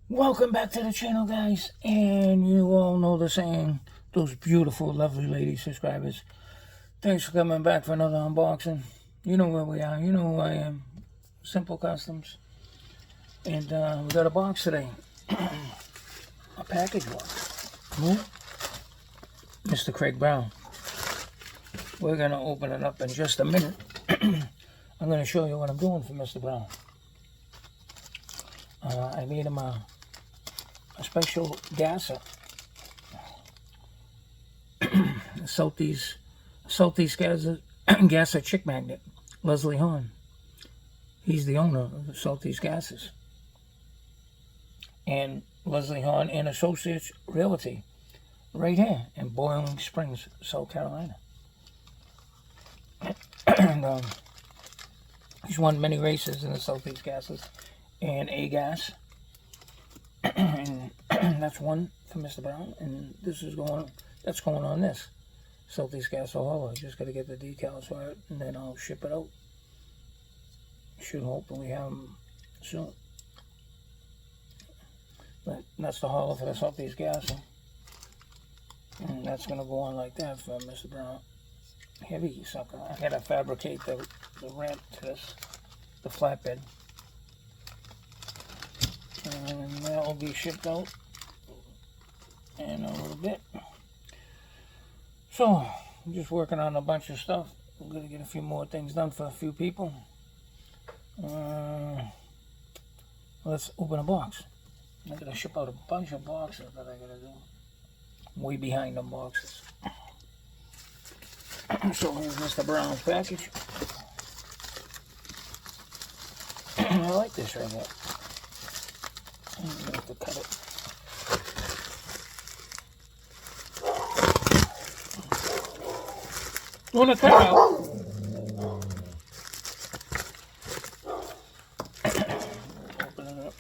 Welcome back to the channel, guys. And you all know the saying, those beautiful, lovely lady subscribers. Thanks for coming back for another unboxing. You know where we are. You know who I am. Simple Customs. And we got a box today. A package box. Mr. Craig Brown. We're going to open it up in just a minute. I'm going to show you what I'm doing for Mr. Brown. I made him a special gasser. Salty's gasser chick magnet. Leslie Hahn. He's the owner of the Salty's Gases. And Leslie Hahn and Associates Realty. Right here in Boiling Springs, South Carolina. And he's won many races in the Salty's Gases and A-Gas. And that's one for Mr. Brown. And this is that's going on this. Salty's Gas Ohio. Just got to get the decals for it, and then I'll ship it out. Should hopefully have them soon. But that's the hauler for the Salty's Gas. And that's going to go on like that for Mr. Brown. Heavy sucker. I had to fabricate the ramp to this, the flatbed. And that will be shipped out in a little bit. So, I'm just working on a bunch of stuff. I'm going to get a few more things done for a few people. Let's open a box. I'm going to ship out a bunch of boxes that I got to do. I'm way behind on boxes. So here's Mr. Brown's package. I like this right here. I'm going to have to cut it. You want to cut it out? Open it up.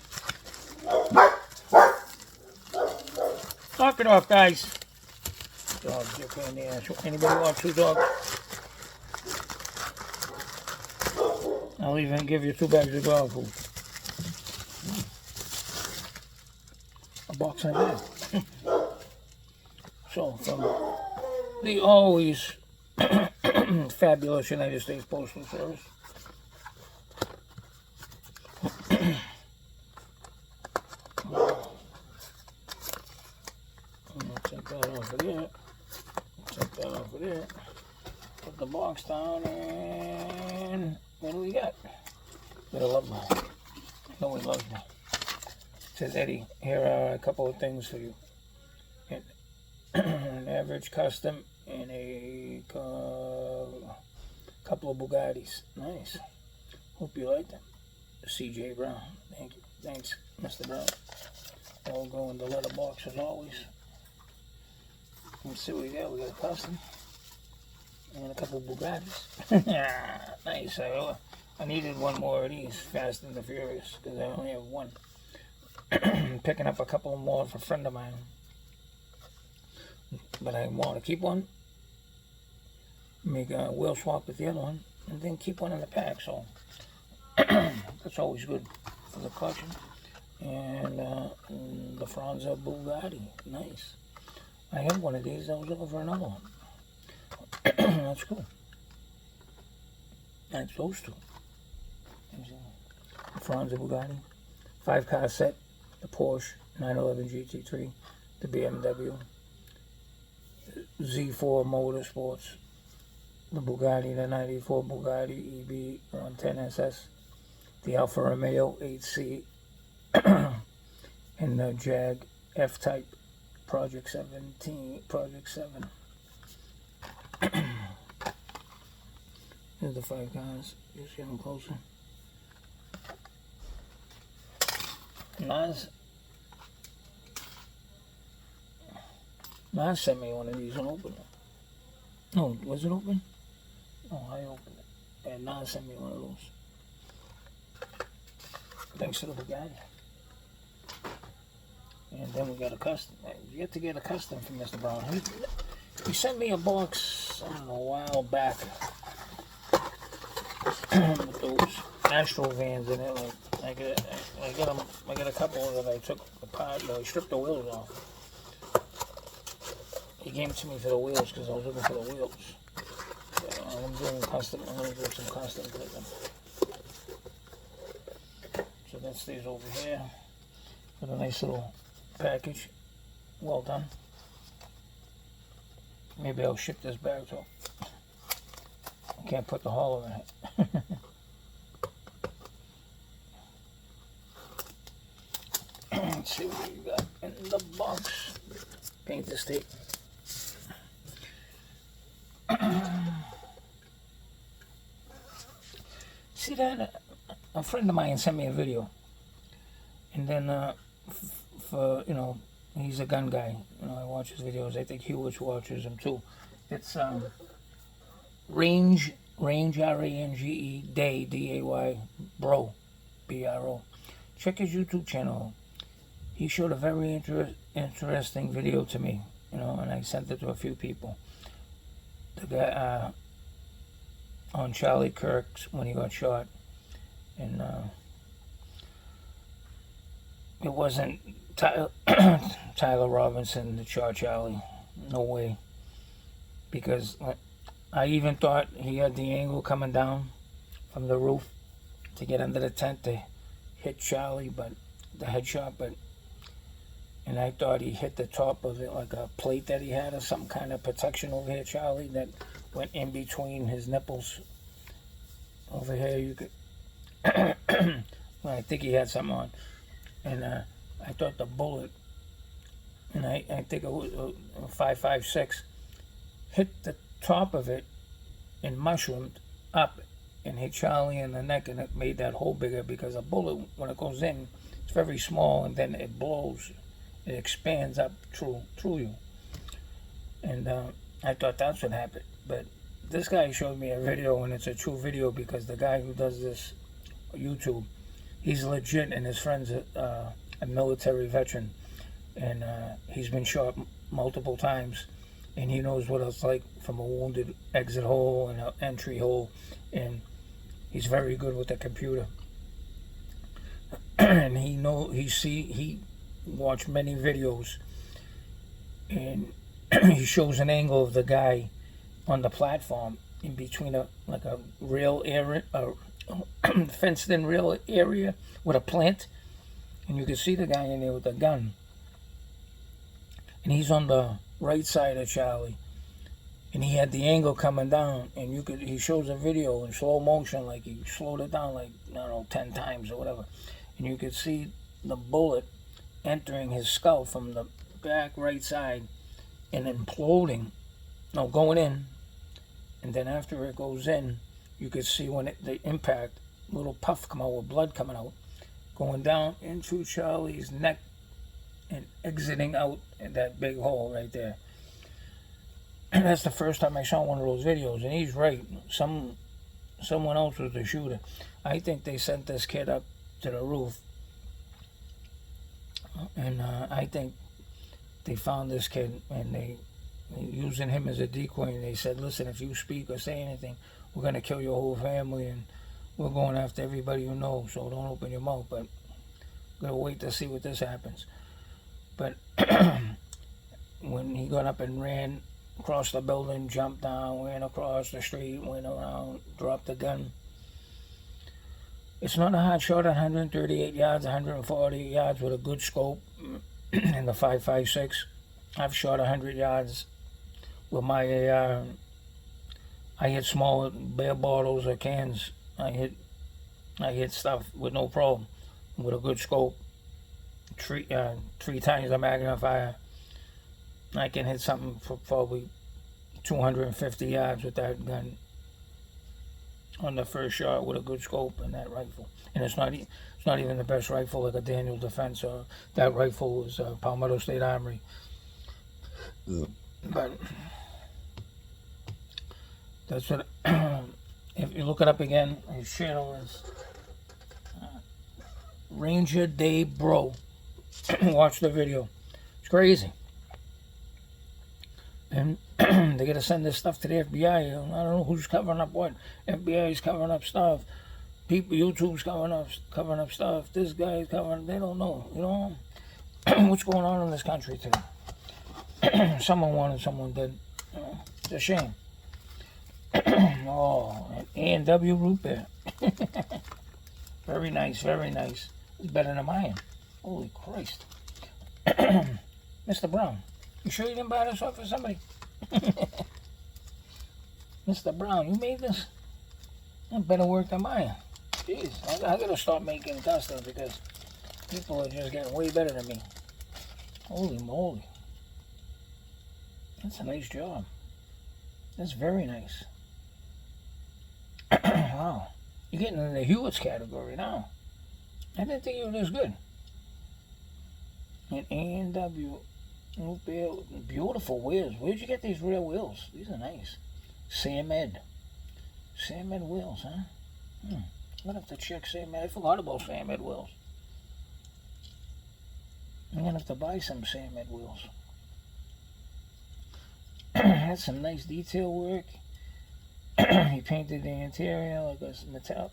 Knock it off, guys. Dog dip in there. Anybody want two dogs? I'll even give you 2 bags of dog food. A box and a bag. So, from the always fabulous United States Postal Service. Take that off of there. Take that off of there. Put the box down, and what do we got? Gotta love me. I know he loves me. It says, Eddie, here are a couple of things for you. An average custom and a couple of Bugattis. Nice. Hope you like them. C.J. Brown. Thank you. Thanks, Mr. Brown. All go in the letterbox as always. Let's see what we got. We got a custom and a couple of Bugattis. Nice. I needed one more of these Fast and the Furious because I only have one. Picking up a couple more for a friend of mine. But I want to keep one, make a wheel swap with the other one, and then keep one in the pack. So that's always good for the collection. And the Franza Bugatti, nice. I have one of these. I was looking for another one. That's cool. That's those two. The Franza Bugatti, 5-car set, the Porsche 911 GT3, the BMW. Z4 Motorsports, the Bugatti, the 94 Bugatti EB 110 SS, the Alfa Romeo 8C, and the Jag F-Type Project 7. Here's the 5 cars, just getting closer. Nas sent me one of these and opened it. Oh, was it open? Oh, I opened it. And Nas sent me one of those. Thanks to the Bugatti. And then we got a custom. You have to get a custom from Mr. Brown. He sent me a box, I don't know, a while back with those Astro vans in it, like I got a couple that I took apart. I stripped the wheels off. He gave them to me for the wheels because I was looking for the wheels. I'm doing custom. I'm going to do some custom clipping. So that stays over here. Got a nice little package. Well done. Maybe I'll ship this back too. I can't put the hollow in it. Let's see what we got in the box. Paint this tape. See that? A friend of mine sent me a video, and then for he's a gun guy. I watch his videos. I think Hewitts watches them too. It's Range R-A-N-G-E Day D-A-Y Bro B-R-O. Check his YouTube channel. He showed a very interesting video to me, and I sent it to a few people. The guy on Charlie Kirk's when he got shot, and it wasn't Tyler Robinson that shot Charlie. No way. Because I even thought he had the angle coming down from the roof to get under the tent to hit Charlie, but the headshot, and I thought he hit the top of it like a plate that he had or some kind of protection over here, Charlie, that went in between his nipples. Over here you could, well, I think he had something on. And I thought the bullet, and I think it was a 5.56, hit the top of it and mushroomed up and hit Charlie in the neck, and it made that hole bigger because a bullet, when it goes in, it's very small, and then it blows. It expands up through you. And I thought that's what happened. But this guy showed me a video, and it's a true video because the guy who does this YouTube, he's legit, and his friend's a military veteran. And he's been shot multiple times. And he knows what it's like from a wounded exit hole and an entry hole. And he's very good with the computer. And he watched many videos, and he shows an angle of the guy on the platform in between a rail area, fenced in rail area with a plant, and you can see the guy in there with a gun, and he's on the right side of Charlie, and he had the angle coming down, and he shows a video in slow motion, like he slowed it down like, I don't know, 10 times or whatever, and you could see the bullet entering his skull from the back right side and imploding, going in, and then after it goes in, you could see when the impact, little puff come out with blood coming out, going down into Charlie's neck and exiting out in that big hole right there. And that's the first time I saw one of those videos, and he's right. Someone else was the shooter. I think they sent this kid up to the roof, and I think they found this kid, and they using him as a decoy, and they said, listen, if you speak or say anything, we're going to kill your whole family, and we're going after everybody you know, so don't open your mouth. But we're going to wait to see what this happens. But when he got up and ran across the building, jumped down, ran across the street, went around, dropped the gun. It's not a hard shot at 138 yards, 140 yards with a good scope in the 5.56. I've shot 100 yards with my AR. I hit small beer bottles or cans. I hit stuff with no problem, with a good scope. Three times the magnifier. I can hit something for probably 250 yards with that gun on the first shot with a good scope and that rifle. And it's not even the best rifle like a Daniel Defense. That rifle was Palmetto State Armory. But that's what. If you look it up again, his channel is Ranger Day Bro. Watch the video. It's crazy. And they got to send this stuff to the FBI. I don't know who's covering up what. FBI is covering up stuff. people, YouTube's covering up stuff. This guy's covering. They don't know. You know what's going on in this country today. Someone wanted someone dead. It's a shame. Oh, A&W root beer. Very nice, very nice. It's better than mine. Holy Christ. Mr. Brown, you sure you didn't buy this off for somebody? Mr. Brown, you made this? That better work than mine. Jeez, I gotta start making customs because people are just getting way better than me. Holy moly. That's a nice job. That's very nice. Wow. You're getting in the Hewitt's category now. I didn't think you were this good. And A&W, beautiful wheels. Where'd you get these real wheels? These are nice. Sam Ed wheels, huh? I'm gonna have to check Sam Ed. I forgot about Sam Ed wheels. I'm gonna have to buy some Sam Ed wheels. That's some nice detail work. He painted the interior like a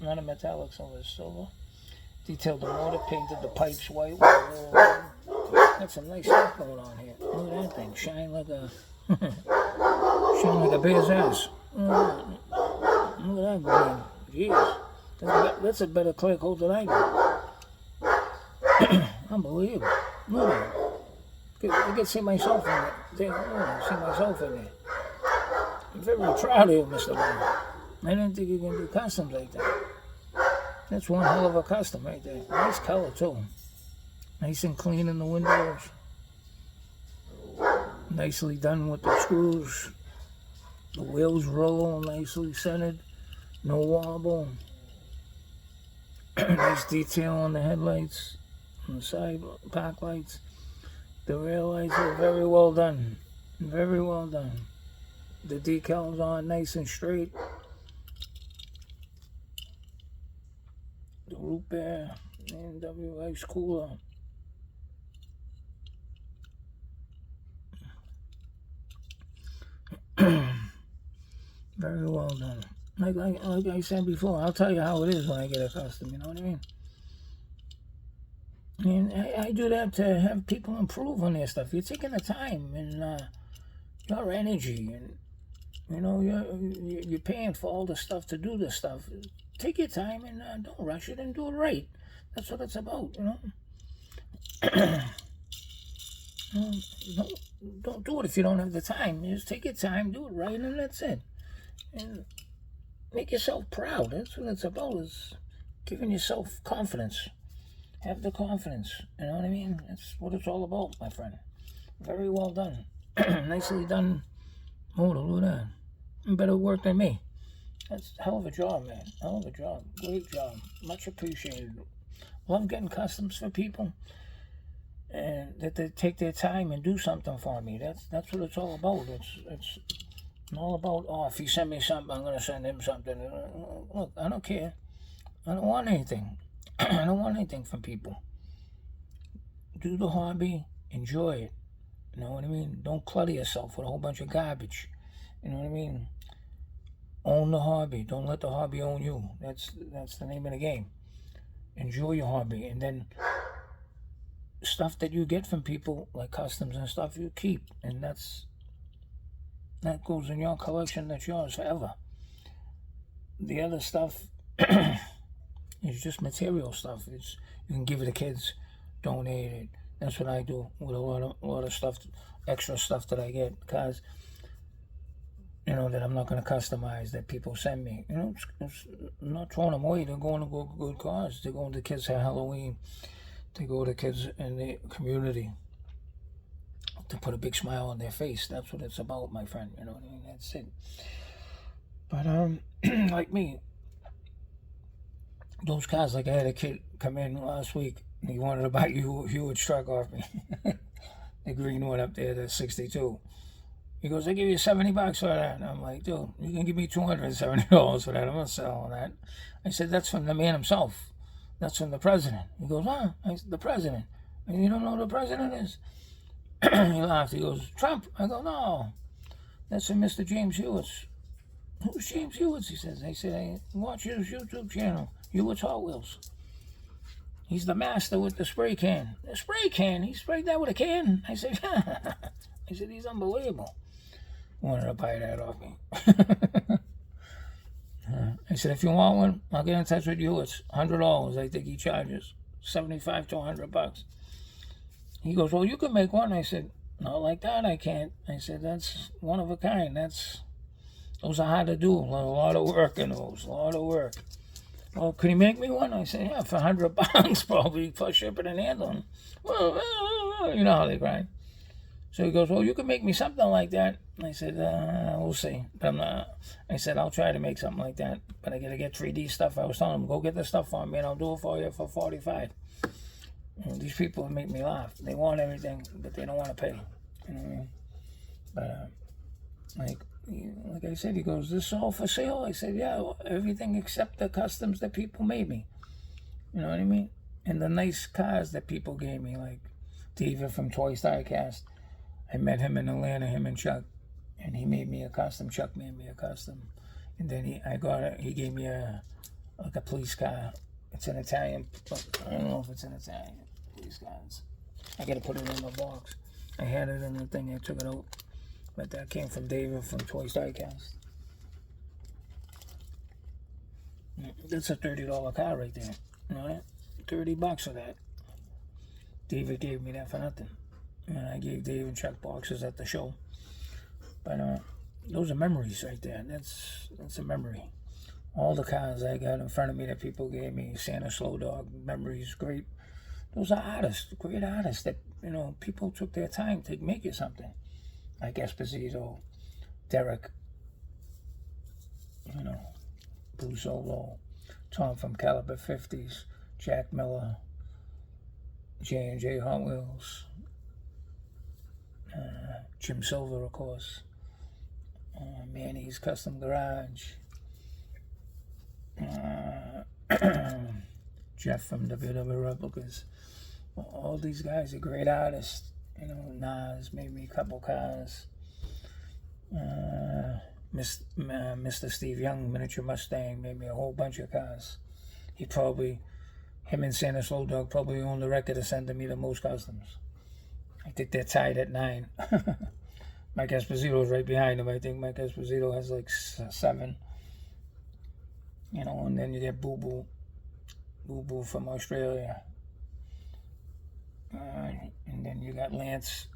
not a metallic, so it's silver. Detailed the motor, painted the pipes white. Got some nice stuff going on here. Look at that thing, shine like a bear's ass. Look at that green. Jeez, that's a better clear coat than I do. Unbelievable. Look at it. I can see myself in it. See myself in there. I'm very proud of you, Mr. Brown. I didn't think you could do customs like that. That's one hell of a custom right there. Nice color, too. Nice and clean in the windows. Nicely done with the screws. The wheels roll nicely centered. No wobble. Nice detail on the headlights. On the side park lights. The rear lights are very well done. Very well done. The decals on nice and straight. The root beer, A&W ice cooler. Very well done. Like I said before, I'll tell you how it is when I get a custom, you know what I mean? And I do that to have people improve on their stuff. You're taking the time and your energy, and you know you're paying for all the stuff to do this stuff. Take your time and don't rush it and do it right. That's what it's about, you know. Don't do it if you don't have the time. Just take your time, do it right, and that's it. And make yourself proud. That's what it's about, is giving yourself confidence. Have the confidence, you know what I mean? That's what it's all about, my friend. Very well done. Nicely done. Motor, look at that. Better work than me. That's a hell of a job, man. Hell of a job. Great job. Much appreciated. Love getting customs for people. And that they take their time and do something for me. That's what it's all about. It's all about, oh, if he send me something, I'm going to send him something. Look, I don't care. I don't want anything. I don't want anything from people. Do the hobby. Enjoy it. You know what I mean? Don't clutter yourself with a whole bunch of garbage. You know what I mean? Own the hobby. Don't let the hobby own you. That's the name of the game. Enjoy your hobby. And then stuff that you get from people, like customs and stuff, you keep. And that goes in your collection. That's yours forever. The other stuff is just material stuff. You can give it to kids, donate it. That's what I do with a lot of stuff, extra stuff that I get, because you know that I'm not going to customize, that people send me. You know, it's not throwing them away. They're going to go good cause. They're going to kids at Halloween. They go to kids in the community to put a big smile on their face. That's what it's about, my friend. You know what I mean? That's it. But like me, those cars, like I had a kid come in last week, and he wanted to buy Hewitt's truck off me. The green one up there, the 62. He goes, I give you $70 for that. And I'm like, dude, you can give me $270 for that. I'm not selling that. I said, that's from the man himself. That's from the president. He goes, I said, the president. And you don't know who the president is? He laughed. He goes, Trump. I go, no. That's from Mr. James Hewitts. Who's James Hewitts? He says. I said, I watch his YouTube channel. Hewitt's Hot Wheels. He's the master with the spray can. The spray can? He sprayed that with a can? I said, I said, he's unbelievable. Wanted to buy that off me. I said, if you want one, I'll get in touch with you. It's $100. I think he charges $75 to $100. He goes, well, you can make one. I said, not like that, I can't. I said, that's one of a kind. Those are hard to do. A lot of work in those. A lot of work. Well, could he make me one? I said, yeah, for $100 probably for shipping and handling. Well, you know how they grind. So he goes, well, you can make me something like that. I said, we'll see. But I said, I'll try to make something like that. But I got to get 3D stuff. I was telling him, go get the stuff for me and I'll do it for you for $45. And these people make me laugh. They want everything, but they don't want to pay. You know what I mean? But, like I said, he goes, this is all for sale? I said, yeah, everything except the customs that people made me. You know what I mean? And the nice cars that people gave me, like David from Toys Diecast. I met him in Atlanta, him and Chuck, and he made me a custom. Chuck made me a custom. And then he gave me a police car. It's an Italian, but I don't know if it's an Italian police car. I got to put it in the box. I had it in the thing, I took it out. But that came from David from Toys Diecast. That's a $30 car right there. You know that? $30 for that. David gave me that for nothing. And I gave Dave and Chuck boxes at the show. But those are memories right there. That's a memory. All the cars I got in front of me that people gave me, Santa Slow Dog, memories, great. Those are artists, great artists that, you know, people took their time to make you something. Like Esposito, Derek, you know, Blue Solo, Tom from Caliber 50s, Jack Miller, J&J Hot Wheels, Jim Silver, of course, Manny's Custom Garage, Jeff from WW Replicas. All these guys are great artists. You know, Nas made me a couple cars. Mr. Steve Young, Miniature Mustang, made me a whole bunch of cars. Him and Santa Slow Dog probably own the record of sending me the most customs. I think they're tied at 9. Mike Esposito's right behind him. I think Mike Esposito has like 7. You know, and then you get Boo Boo from Australia. And then you got Lance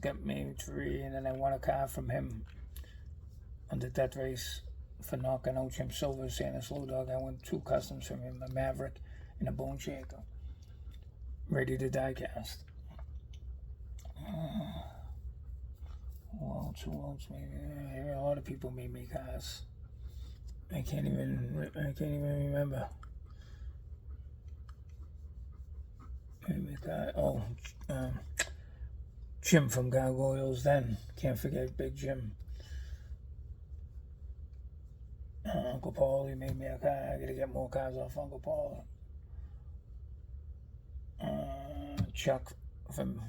got me 3, and then I won a car from him on the death race for knocking out Jim Silver, Santa Slow Dog. I won 2 customs from him, a Maverick and a Bone Shaker. Ready to die cast. Who else maybe? A lot of people made me cars. I can't even remember. Jim from Gargoyles then. Can't forget Big Jim. Uncle Paulie made me a car. I gotta get more cars off Uncle Paulie. Chuck from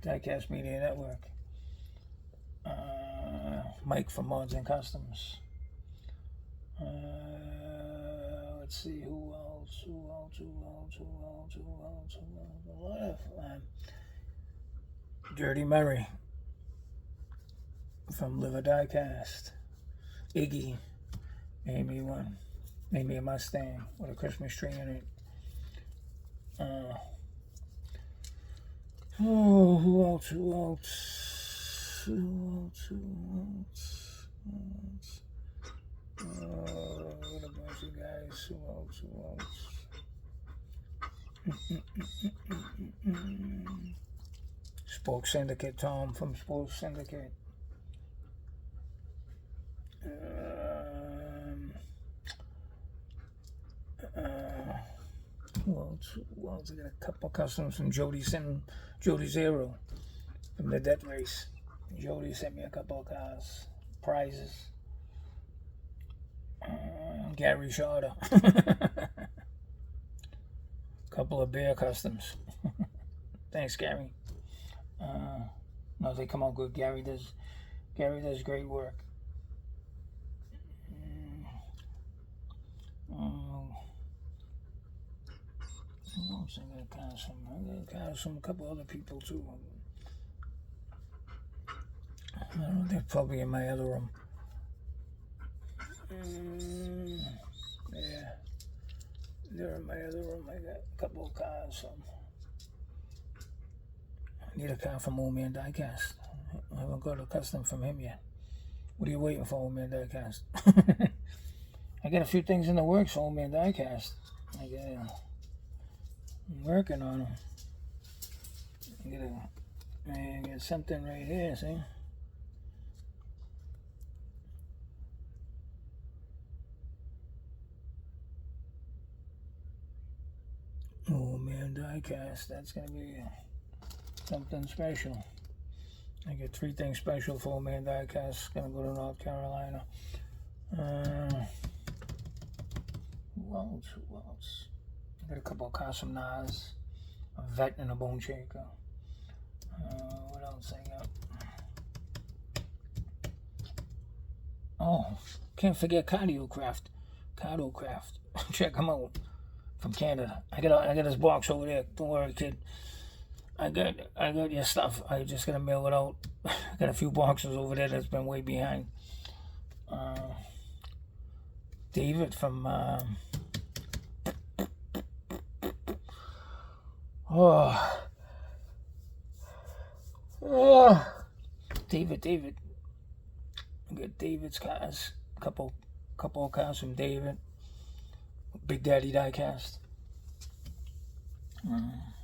Diecast Media Network. Mike from Mods and Customs. Let's see, who else? Dirty Murray from Liver Diecast. Iggy made me one. Made me a Mustang with a Christmas tree in it. Who else? What a bunch of guys. Who else? Spoke Syndicate, Tom from Spoke Syndicate. Who else? I got a couple customs from Jody Zero from the Death Race. Jody sent me a couple of cars, prizes. Gary Shorter. Couple of Bear customs. Thanks, Gary. No, they come out good. Gary does great work. Who else I got cars from? I got cars from a couple other people too. I don't know, they're probably in my other room. Yeah, they're in my other room. I got a couple of cars from. I need a car from Old Man Diecast. I haven't got a custom from him yet. What are you waiting for, Old Man Diecast? I got a few things in the works for Old Man Diecast. I'm working on them. I got something right here, see? Old Man Diecast, that's gonna be something special. I get 3 things special for Old Man Diecast. Gonna go to North Carolina. Who else? I got a couple of cars from Nas, a Vet and a Bone Shaker. What else I got? Oh, can't forget Cardiocraft. Check them out. From Canada. I got this box over there. Don't worry, kid. I got your stuff. I just gotta mail it out. I got a few boxes over there that's been way behind. David from David. I got David's cars. Couple of cars from David. Big Daddy Diecast.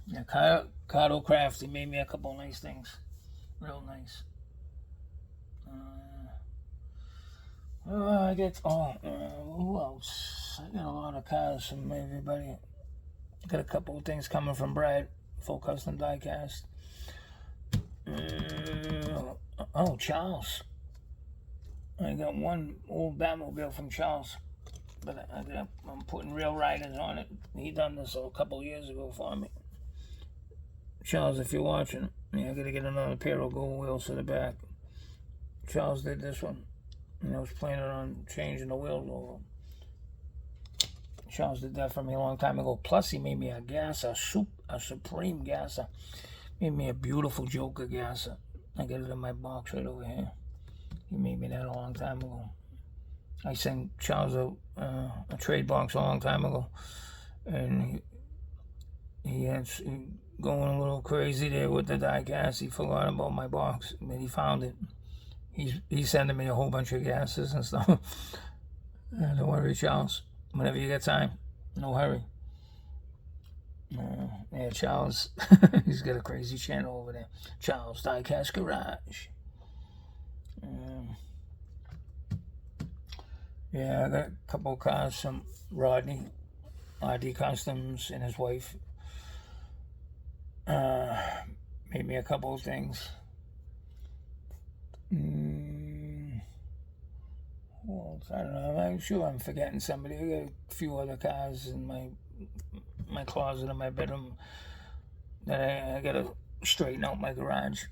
Yeah, Cardo Craft. He made me a couple of nice things. Real nice. I get. Who else? I got a lot of cars from everybody. I got a couple of things coming from Brad. Full Custom Diecast. Charles. I got one old Batmobile from Charles. But I'm putting real riders on it. He done this a couple of years ago for me. Charles, if you're watching, I gotta get another pair of gold wheels for the back. Charles did this one, and I was planning on changing the wheels over. Charles did that for me a long time ago. Plus, he made me a Supreme gasser. Made me a beautiful Joker gasser. I got it in my box right over here. He made me that a long time ago. I sent Charles a trade box a long time ago, and he had going a little crazy there with the diecast. He forgot about my box, but he found it. He's sending me a whole bunch of gases and stuff. Don't worry, Charles. Whenever you get time, no hurry. Yeah, Charles, he's got a crazy channel over there. Charles Diecast Garage. Yeah, I got a couple of cars from Rodney, RD Customs, and his wife. Made me a couple of things. Well, I don't know. I'm sure I'm forgetting somebody. I got a few other cars in my closet in my bedroom that I gotta straighten out my garage.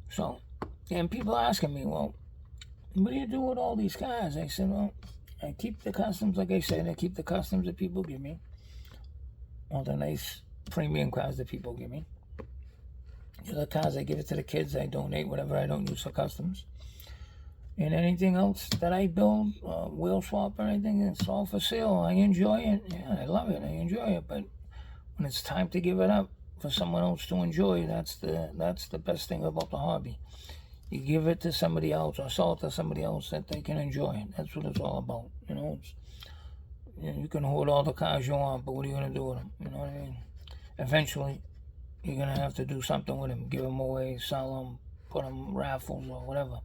So, and people asking me, well, what do you do with all these cars? I said, well, I keep the customs, like I said, I keep the customs that people give me. All the nice premium cars that people give me. The other cars, I give it to the kids. I donate whatever I don't use for customs. And anything else that I build, wheel swap or anything, it's all for sale. I enjoy it. Yeah, I love it. I enjoy it. But when it's time to give it up for someone else to enjoy, that's the best thing about the hobby. You give it to somebody else or sell it to somebody else that they can enjoy. That's what it's all about. You know, you can hold all the cars you want, but what are you going to do with them? You know what I mean? Eventually, you're going to have to do something with them. Give them away, sell them, put them raffles or whatever.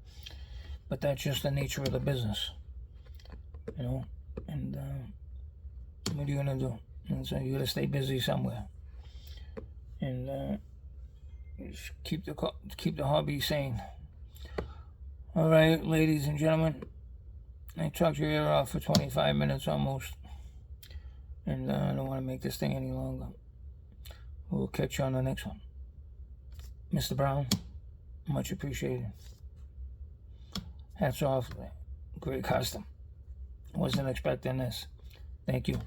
But that's just the nature of the business. You know? And what are you going to do? And so you got to stay busy somewhere. And just keep the hobby sane. All right, ladies and gentlemen, I talked your ear off for 25 minutes almost, and I don't want to make this thing any longer. We'll catch you on the next one. Mr. Brown, much appreciated. Hats off, great custom. Wasn't expecting this. Thank you.